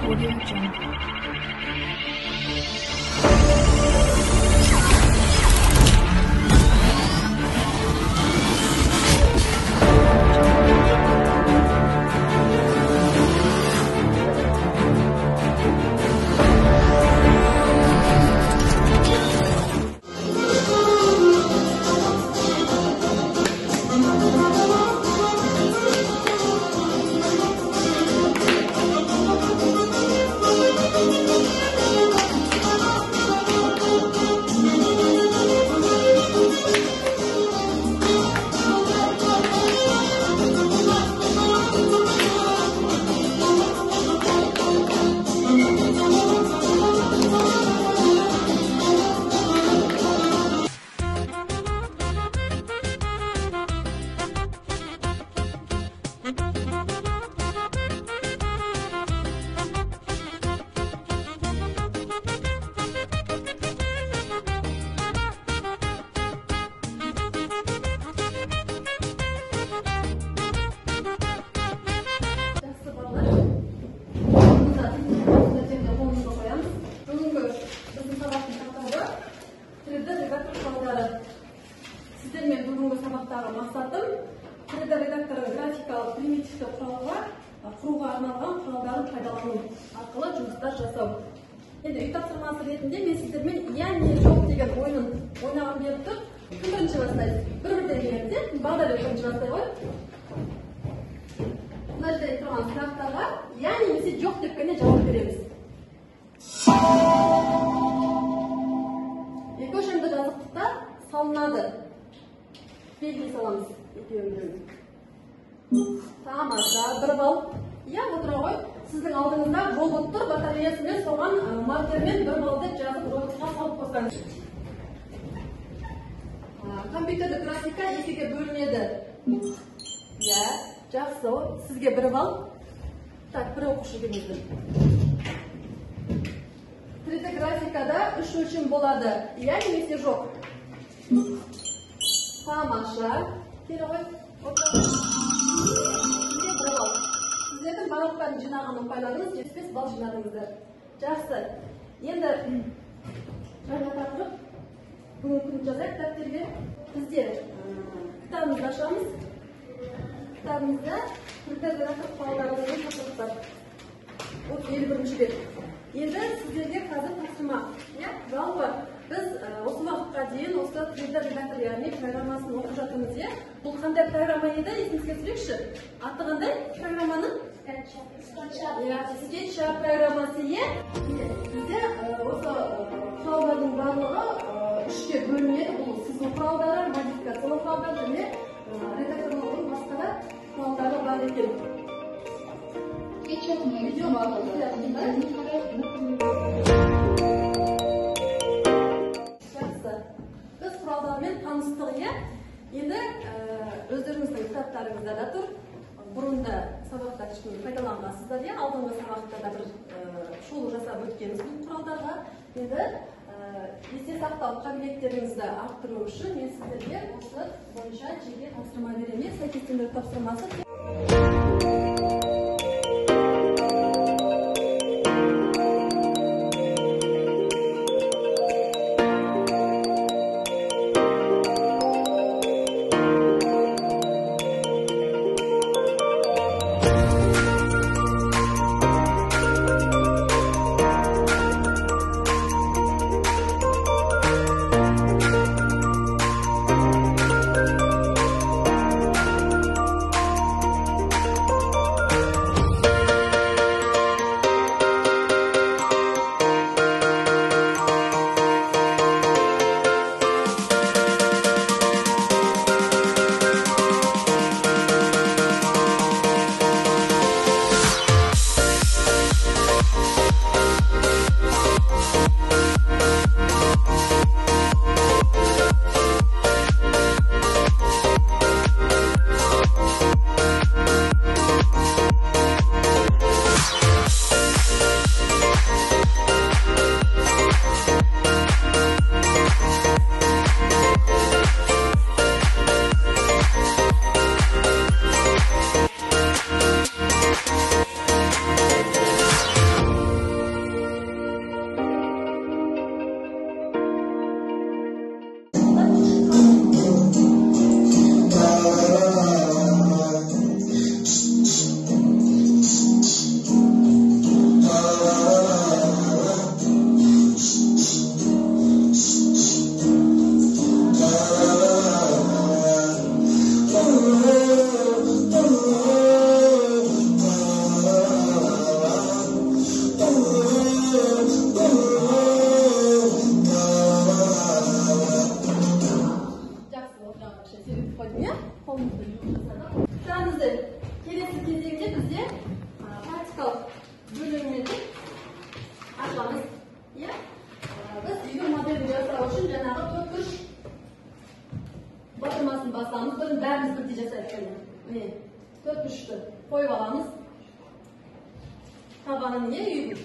Audio Jungle. Sizlerмен бүгінгі сабақтағы мақсатым тілді редактордың графикалық примитивті құруға арналған құралдарын пайдалану арқылы жұмыстар жасау. Енді үй тапсырмасы ретінде мен сіздермен иә не жоқ деген ойынын ойнаған беріп тұр. Кім бірінші бастайды? Бір-бірден келеді, Бағдәулет бірінші бастай ғой. Мына жерде тұрған сұрақтарға иә немесе жоқ деп қана жауап береміз. Екі өлшемді жазықтықта салынады. Белгілей саламыз. Тамаша, бір балл. Иә, отыра ғой. Сіздің алдыңызда робот тұр, батареясымен соған маркермен бір балл деп жазып роботқа салып қойсаңыз. Компьютерді графика екіге бөлінеді. Иә, жақсы. Сізге бір балл. Так, бір оқушы келіңіздер. 3D графикада үш өлшем болады. Иә, немесе жоқ. Тамаша. Кері ғой. Сіздердің барлықтарын жинаған ұпайларыңыз 75 балл жинадыңыздар. Жақсы. Енді жаңа тақырып бүгінгі күн жазайық дәптерге. Бізде кітабымызды ашамыз. Кітабымызда тілдерді рақып құралдары деген тақырып бар. 51-ші бет. Енді сіздерге қазір тапсырма. Жалпы біз осы уақытқа дейін осы тілді редактор яғни программасын оқып жатырмыз. Бұл қандай программа еді? Есіңізге түсірейікші. Аты қандай программаның? SketchUp программасы. Бізде осы құралдардың барлығы үшке бөлінеді. Бұл сызу құралдары, модификациялау құралдары және редакторлардың басқа да құралдары бар екен. Видео бар. Біз құралдармен таныстық. Енді өздеріңіздің кітаптарыңызда да тұр. Бұрында сабақта кішкене пайдаланғансыздар. Алдыңғы сабақта да бір шолу жасап өткенбіз бұл құралдарға. Енді есте сақтау қабілеттеріңізді арттыру үшін мен сіздерге осы бойынша жеке тапсырма беремін. Сәйкестендіру тапсырмасы. келесі кезеңде бізде практикалық бөлігімен ашамыз. Иә? Біз үйге моделін жасау үшін жаңағы 4-3 батырмасын басамыз. Бұны бәріміз бірдей жасайық. Міне 4-3-ті қойып аламыз. Табанын не үйдің?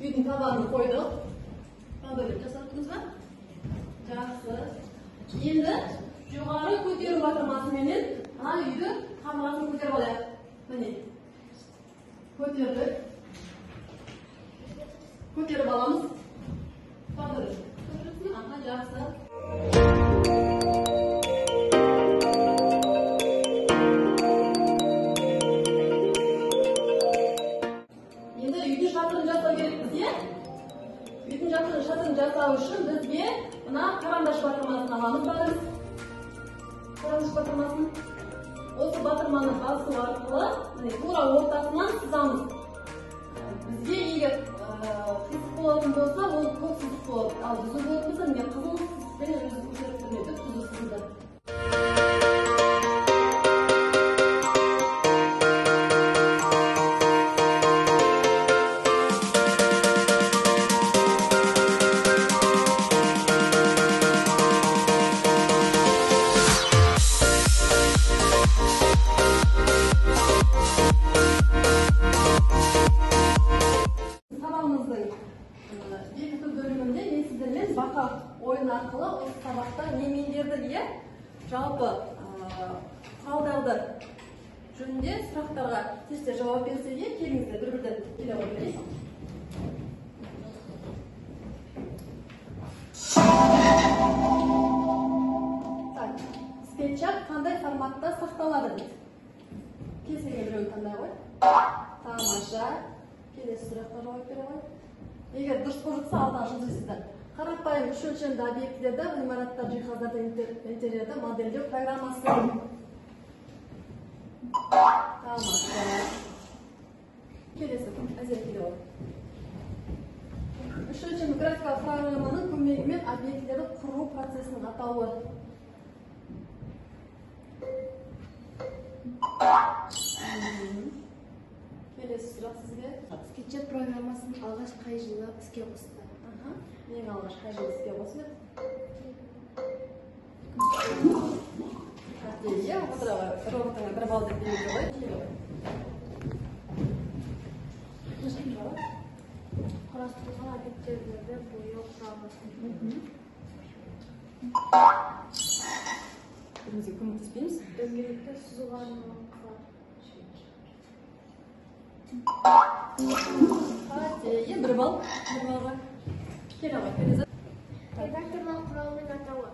Үйдің табанын қойдық. Моделін жасаттыңыз ба? Жақсы. Енді жоғары көтеру батырмасыменен ана үйді қамырасын көтеріп алайық. Міне. Көтердік. Көтеріп аламыз. Моделін. Аха, жақсы. Енді үйдің шатырын жасау керекпіз, е? Үйдің шатырын жасау үшін бізге мына қарандаш батырмасын аламыз бәріміз. Қарандаш батырмасын. Осы батырманы басу арқылы тура ортасынан сызамыз. Бізге егер қисық болатын болса, ол көк сызық болады. Ал түзу болатын болса, қызыл сызықпен өзі көтеріп тұрмайды, түзу сызды. Бақа ойын арқылы осы сабақта немендерді де жалпы құралдарды жөнінде сұрақтарға тестте жауап берсе де келіңіздер бір-бірден келе қоймайсыз. Скетчап қандай форматта сақталады дейді. Кез-келген біреуін таңдай ғой. Тамаша. Келесі сұраққа жауап бере ғой. Егер дұрыс болып жатса, алдан жазасыздар. Қарапайым үш өлшемді объектілерді, ғимараттар, жиһаздарды, интерьерді модельдеу программасы. Тамаша. Келесі әзер келе ғой. Үш өлшемді графикалық программаның көмегімен объектілерді құру процесінің атауы. Келесі сұрақ сізге. Скетчап программасын алғаш қай жылы іске қосты? Ең алғаш қай жылы іске қосылды? Иә, роботыңа бір балл деп беруге ғой. Құрастырылған объектілерді бояу құрамасы. Бірімізге көмектеспейміз? Дөңгелекті сызуға арналған бір балл. Келе ғой, келесі. редакторлық құралының атауы.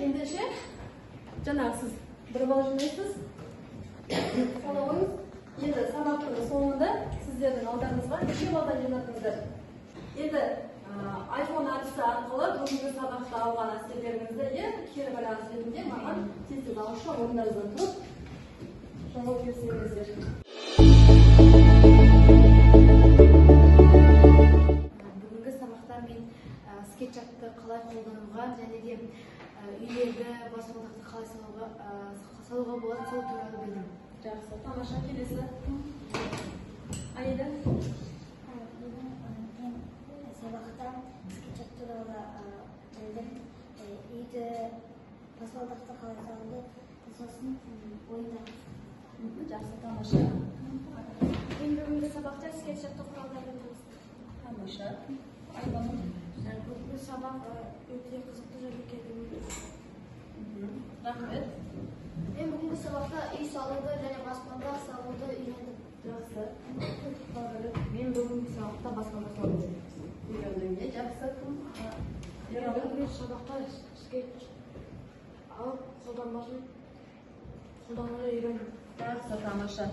Ендеше, жаңағы сіз бір балл жинайсыз. Соны қойыңыз. Енді сабақтың соңында сіздердің алдарыңызға неше балдан жинадыңыздар. Енді iPhone әдісі арқылы бүгінгі сабақта алған әсерлеріңізді кері байланыс ретінде маған тез ауызша орындарыңыздан тұрып жауап берсеңіздер. Бүгінгі сабақта мен скетчапты қалай қолдануға және де үйлерді баспалдақты қалай салуға болады, сол туралы білдім. Жақсы, тамаша. Келесі. Аида. Сабақта скетчап туралы білдім. Үйді баспалдақты қалай салуды, сосын ойында. Жақсы, тамаша. Мен бүгінгі сабақта скетчапты құралдарын таныстым. Тамаша. Бүгінгі сабақ өте қызықты және керемет. Рахмет. Мен бүгінгі сабақта үй салуды және баспалдақ салуды үйрендім. Жақсы. Мен бүгінгі сабақта баспалдақ салуды үйрендім. Жақсы. Бүгінгі сабақта скетч алып қолданбасын қолдануды үйрендім. Жақсы, тамаша.